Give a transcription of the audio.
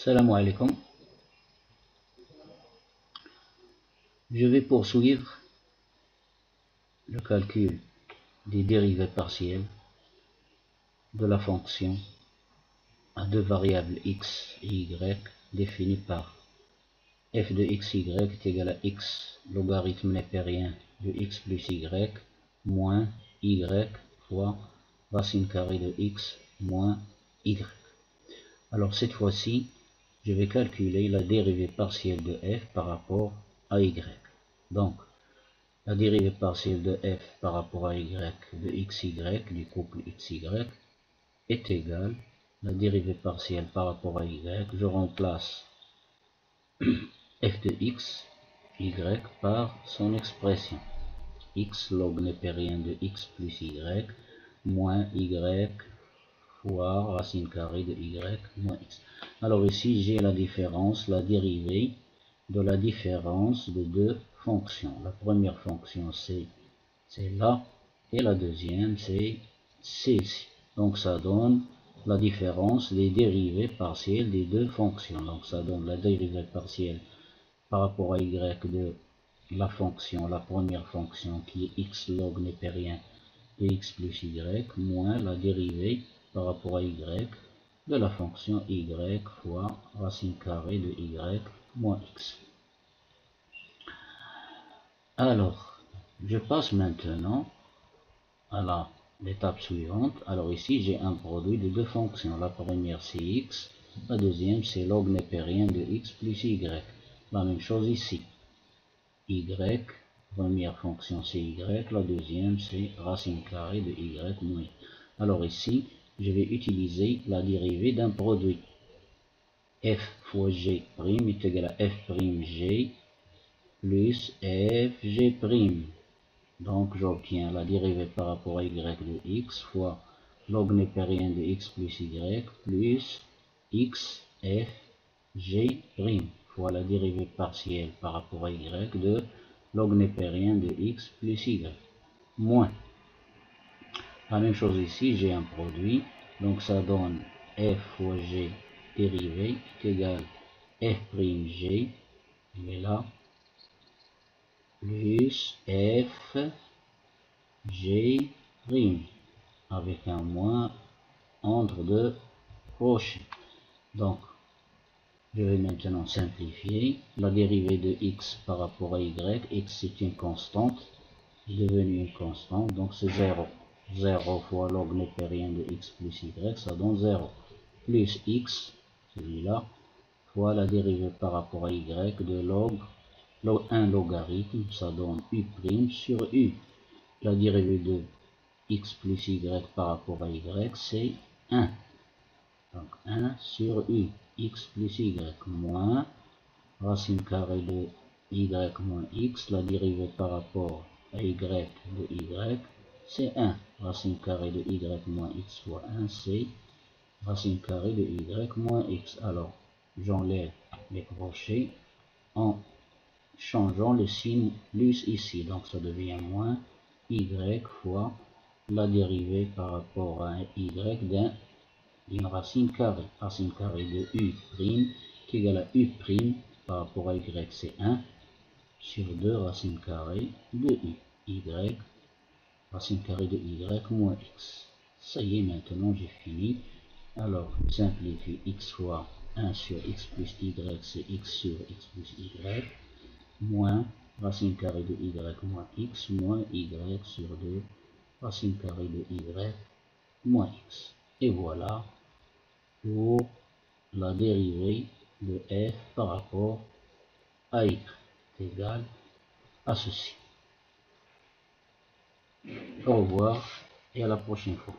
Salam alaikum. Je vais poursuivre le calcul des dérivées partielles de la fonction à deux variables x et y définies par f de xy est égal à x logarithme népérien de x plus y moins y fois racine carrée de x moins y. Alors cette fois-ci, je vais calculer la dérivée partielle de f par rapport à y. Donc, la dérivée partielle de f par rapport à y de xy du couple xy est égale à la dérivée partielle par rapport à y. Je remplace f de x, y par son expression x log népérien de x plus y moins y fois racine carrée de y moins x. Alors ici j'ai la différence, la dérivée de la différence de deux fonctions. La première fonction c'est là et la deuxième c'est ici. Donc ça donne la différence des dérivées partielles des deux fonctions. Donc ça donne la dérivée partielle par rapport à y de la fonction, la première fonction qui est x log népérien de x plus y moins la dérivée par rapport à y de la fonction y fois racine carrée de y moins x. Alors, je passe maintenant à l'étape suivante. Alors ici, j'ai un produit de deux fonctions. La première, c'est x. La deuxième, c'est log népérien de x plus y. La même chose ici. Y, première fonction, c'est y. La deuxième, c'est racine carrée de y moins. Alors ici, je vais utiliser la dérivée d'un produit. F fois g' est égal à f'g plus fg'. Donc j'obtiens la dérivée par rapport à y de x fois log népérien de x plus y plus x f g' fois la dérivée partielle par rapport à y de log népérien de x plus y moins. La même chose ici, j'ai un produit, donc ça donne f fois g dérivée est égal f'g, mais là, plus f g' avec un moins entre deux crochets. Donc, je vais maintenant simplifier. La dérivée de x par rapport à y, x c'est une constante, est devenue une constante, donc c'est 0. 0 fois log népérien de x plus y, ça donne 0. Plus x, celui-là, fois la dérivée par rapport à y de log 1 logarithme, ça donne u' sur u. La dérivée de x plus y par rapport à y, c'est 1. Donc 1 sur u, x plus y, moins racine carrée de y moins x, la dérivée par rapport à y de y, c'est 1. Racine carrée de y moins x fois 1, c'est racine carrée de y moins x. Alors, j'enlève les crochets en changeant le signe plus ici. Donc ça devient moins y fois la dérivée par rapport à y d'une racine carrée. Racine carrée de u' qui est égale à u' par rapport à y, c'est 1 sur 2 racine carrée de u. Y, racine carrée de y moins x. Ça y est, maintenant j'ai fini. Alors, je simplifie x fois 1 sur x plus y, c'est x sur x plus y, moins racine carrée de y moins x, moins y sur 2, racine carrée de y moins x. Et voilà pour la dérivée de f par rapport à y égale à ceci. Au revoir et à la prochaine fois.